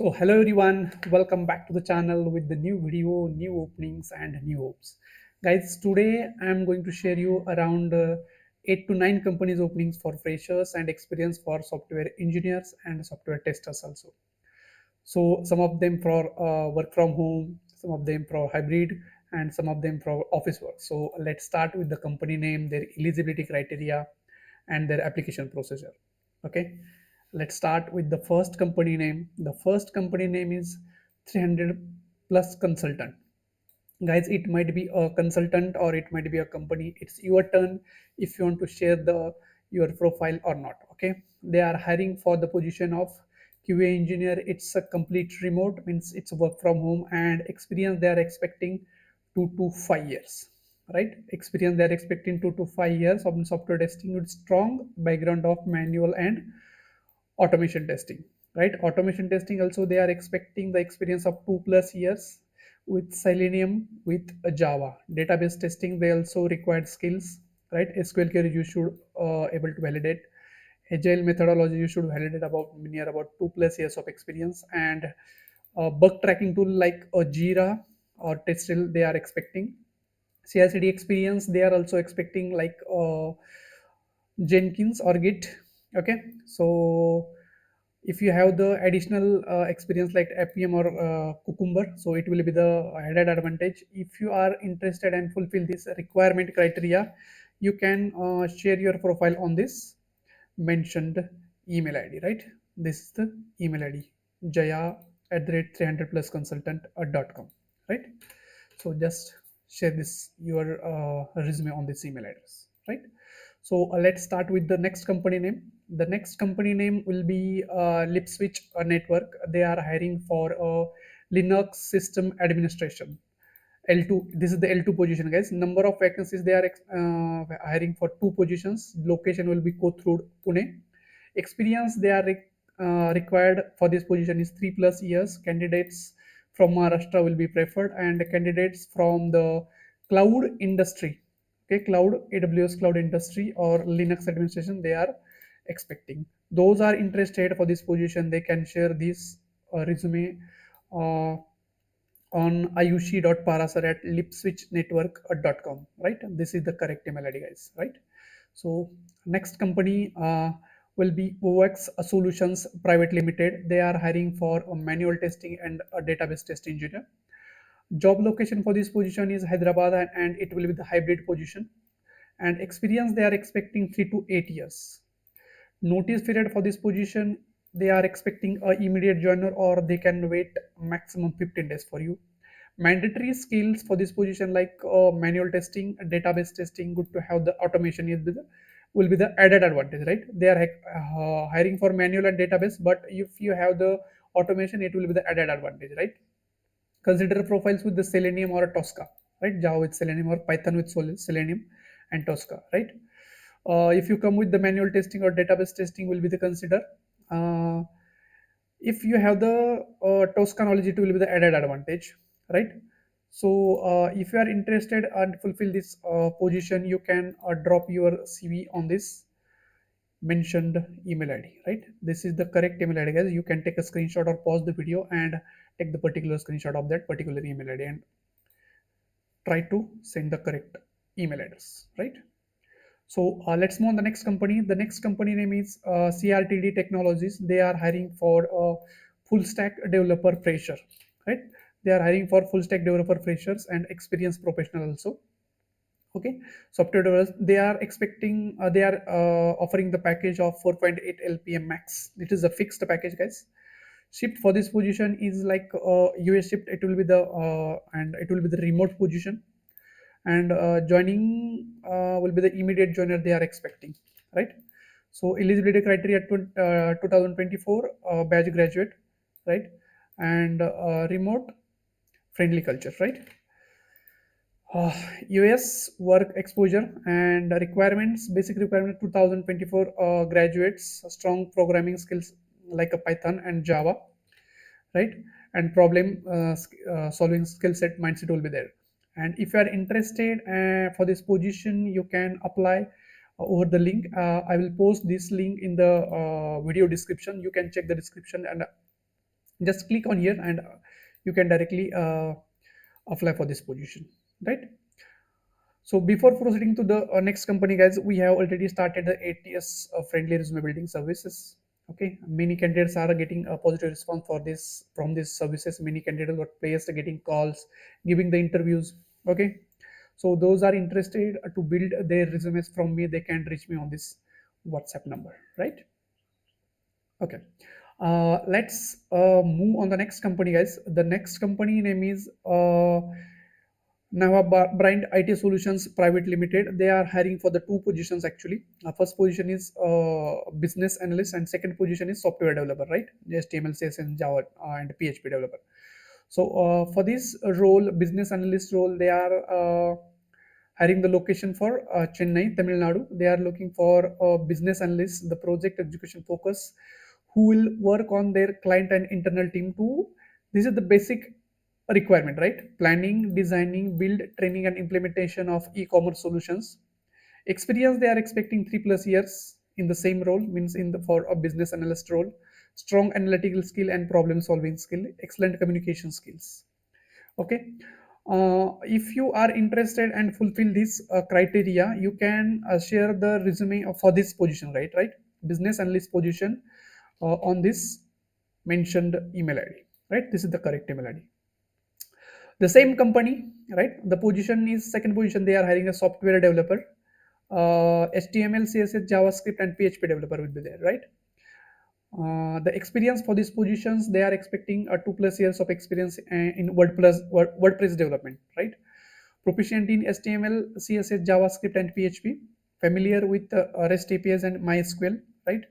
So hello everyone, welcome back to the channel with the new video, new openings and new hopes. Guys, today I'm going to share you around 8 to 9 companies openings for freshers and experience for software engineers and software testers also. So some of them for work from home, some of them for hybrid and some of them for office work. So let's start with the company name, their eligibility criteria and their application procedure. Okay, let's start with the first company name. The first company name is 300 plus consultant. Guys, it might be a consultant or it might be a company. It's your turn if you want to share the your profile or not. Okay, they are hiring for the position of QA engineer. It's a complete remote, means it's work from home, and experience they are expecting 2 to 5 years, right? Experience they are expecting 2 to 5 years of software testing with strong background of manual and automation testing, right? Automation testing also they are expecting the experience of 2 plus years with Selenium with Java. Database testing they also required skills, right? SQL query you should able to validate. Agile methodology you should validate about near about 2 plus years of experience, and bug tracking tool like Jira or Testil they are expecting. CI/CD experience they are also expecting like Jenkins or Git. Okay, so if you have the additional experience like APM or Cucumber, so it will be the added advantage. If you are interested and fulfill this requirement criteria, you can share your profile on this mentioned email ID, right? This is the email ID, jaya at the rate 300 plus consultant.com, right? So just share this your resume on this email address, right? So let's start with the next company name. The next company name will be Lipswitch Network. They are hiring for Linux system administration. L2. This is the L2 position, guys. Number of vacancies they are hiring for 2 positions. Location will be Kothurud, Pune. Experience they are required for this position is 3 plus years. Candidates from Maharashtra will be preferred, and candidates from the cloud industry, okay, cloud, AWS cloud industry or Linux administration they are expecting. Those are interested for this position, they can share this resume uh, on ayushi.parasar at lipswitchnetwork.com, right? This is the correct email ID, guys, right? So next company will be OX Solutions Private Limited. They are hiring for a manual testing and a database test engineer. Job location for this position is Hyderabad, and it will be the hybrid position. And experience they are expecting 3 to 8 years. Notice period for this position they are expecting a immediate joiner, or they can wait maximum 15 days for you. Mandatory skills for this position like manual testing, database testing, good to have the automation is will be the added advantage, right? They are hiring for manual and database, but if you have the automation it will be the added advantage, right? Consider profiles with the Selenium or a Tosca, right? Java with Selenium or Python with Selenium and Tosca, right? If you come with the manual testing or database testing will be the consider. Uh, if you have the Tosca knowledge, it will be the added advantage, right? So if you are interested and fulfill this position, you can drop your CV on this mentioned email ID, right? This is the correct email ID, guys. You can take a screenshot or pause the video and take the particular screenshot of that particular email ID and try to send the correct email address, right? So let's move on the next company. The next company name is CRTD Technologies. They are hiring for a full stack developer fresher, right? They are hiring for full stack developer freshers and experienced professional also. Okay, software developers they are expecting they are offering the package of 4.8 LPM max. It is a fixed package, guys. Shift for this position is like US shift. It will be the and it will be the remote position, and joining will be the immediate joiner they are expecting, right? So eligibility criteria 2024 batch graduate, right? And remote friendly culture, right? uh, US work exposure and requirements, basic requirement 2024 graduates strong programming skills like a Python and Java, right? And problem solving skill set mindset will be there. And if you are interested for this position, you can apply over the link. I will post this link in the video description. You can check the description and Just click on here and you can directly apply for this position, right? So before proceeding to the next company, guys, we have already started the ATS friendly resume building services. Okay, many candidates are getting a positive response for this from these services. Many candidates or players are getting calls, giving the interviews. Okay, so those are interested to build their resumes from me. They can reach me on this WhatsApp number, right? Okay. Let's move on the next company, guys. The next company name is Nava Brand IT Solutions Private Limited. They are hiring for the two positions actually. First position is business analyst, and second position is software developer, right? HTML, CSS, and Java and PHP developer. So for this role, business analyst role, they are hiring the location for Chennai, Tamil Nadu. They are looking for a business analyst, the project execution focus, who will work on their client and internal team to. This is the basic requirement, right? Planning, designing, build, training, and implementation of e-commerce solutions. Experience, they are expecting 3+ years in the same role, means in the for a business analyst role. Strong analytical skill and problem solving skill, excellent communication skills. Okay. If you are interested and fulfill this criteria, you can share the resume for this position, right? Business analyst position on this mentioned email ID, right? This is the correct email ID. The same company, right? The position is second position. They are hiring a software developer, HTML, CSS, JavaScript, and PHP developer will be there, right? The experience for these positions, they are expecting a 2+ years of experience in WordPress development, right? Proficient in HTML, CSS, JavaScript, and PHP. Familiar with REST APIs and MySQL, right?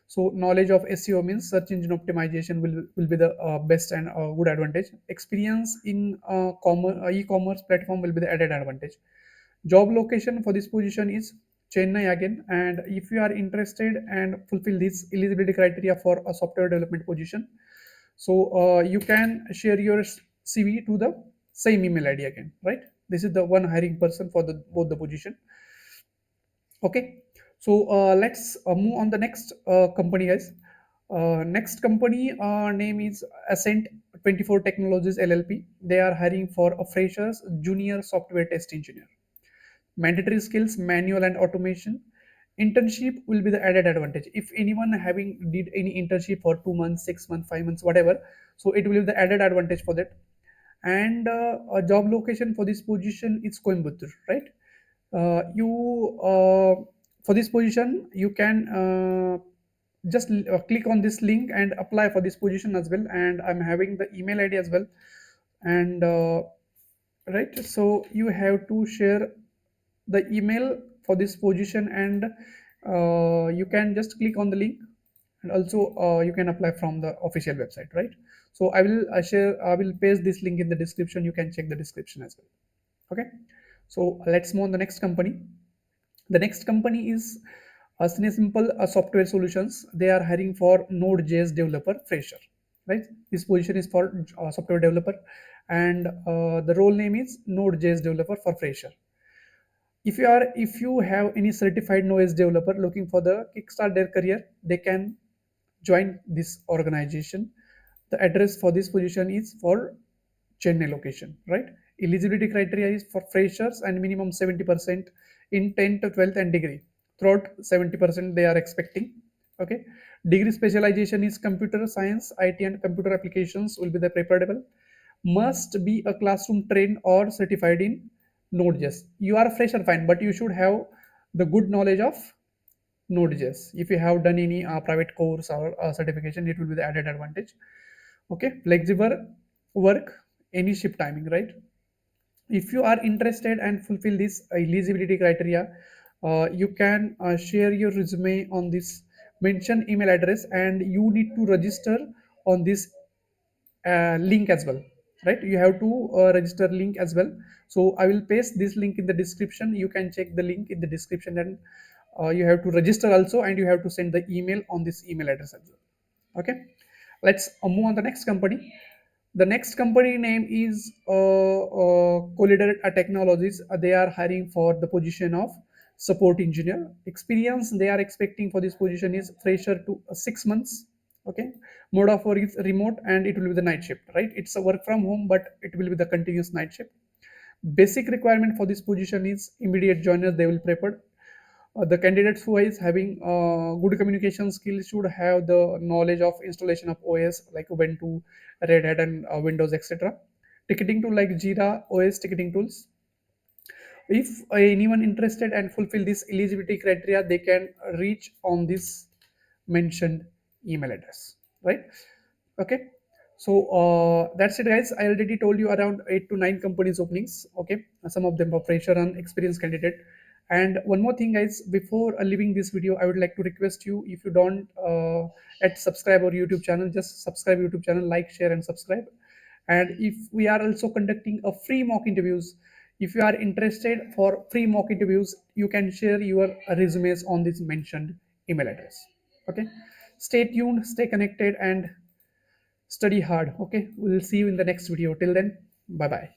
So knowledge of SEO, means search engine optimization, will be the best and good advantage. Experience in e-commerce platform will be the added advantage. Job location for this position is Chennai again, and if you are interested and fulfill this eligibility criteria for a software development position, so you can share your CV to the same email ID again, right? This is the one hiring person for the both the position. Okay, so let's move on the next company, guys. Next company name is Ascent 24 Technologies LLP. They are hiring for a freshers junior software test engineer. Mandatory skills, manual and automation. Internship will be the added advantage. If anyone having did any internship for 2 months, 6 months, 5 months, whatever, so it will be the added advantage for that. And a job location for this position is Coimbatore, right? You For this position you can just click on this link and apply for this position as well, and I'm having the email ID as well. And right, so you have to share the email for this position, and you can just click on the link, and also you can apply from the official website, right? So I will paste this link in the description. You can check the description as well. Okay, so let's move on the next company. The next company is Simple Software Solutions. They are hiring for Node.js developer fresher, right? This position is for software developer, and the role name is Node.js developer for fresher. If you have any certified Node.js developer looking for the kickstart their career, they can join this organization. The address for this position is for Chennai location, right? Eligibility criteria is for freshers and minimum 70% in 10th to 12th and degree. Throughout 70% they are expecting. Okay. Degree specialization is computer science, IT, and computer applications will be the preferable. Must be a classroom trained or certified in Node.js. You are a fresher, fine, but you should have the good knowledge of Node.js. If you have done any private course or certification, it will be the added advantage. Okay, flexible work, any shift timing, right? If you are interested and fulfill this eligibility criteria, you can share your resume on this mentioned email address, and you need to register on this link as well, right? You have to register link as well. So I will paste this link in the description. You can check the link in the description, and you have to register also, and you have to send the email on this email address as well. Okay, let's move on the next company. The next company name is Collider Technologies. They are hiring for the position of support engineer. Experience they are expecting for this position is fresher to 6 months. Okay, mode of work is remote and it will be the night shift, right? It's a work from home, but it will be the continuous night shift. Basic requirement for this position is immediate joiners they will prefer. The candidates who is having good communication skills should have the knowledge of installation of OS like Ubuntu, Red Hat, and Windows, etc. Ticketing tool like Jira, OS ticketing tools. If anyone interested and fulfill this eligibility criteria, they can reach on this mentioned email address, right? Okay, so that's it, guys. I already told you around 8 to 9 companies openings. Okay, some of them are fresher and experienced candidate. And one more thing, guys, before leaving this video, I would like to request you, if you don't at subscribe our YouTube channel, just subscribe YouTube channel, like, share, and subscribe. And if we are also conducting a free mock interviews, if you are interested for free mock interviews, you can share your resumes on this mentioned email address. Okay, stay tuned, stay connected, and study hard. Okay, we'll see you in the next video. Till then, bye bye.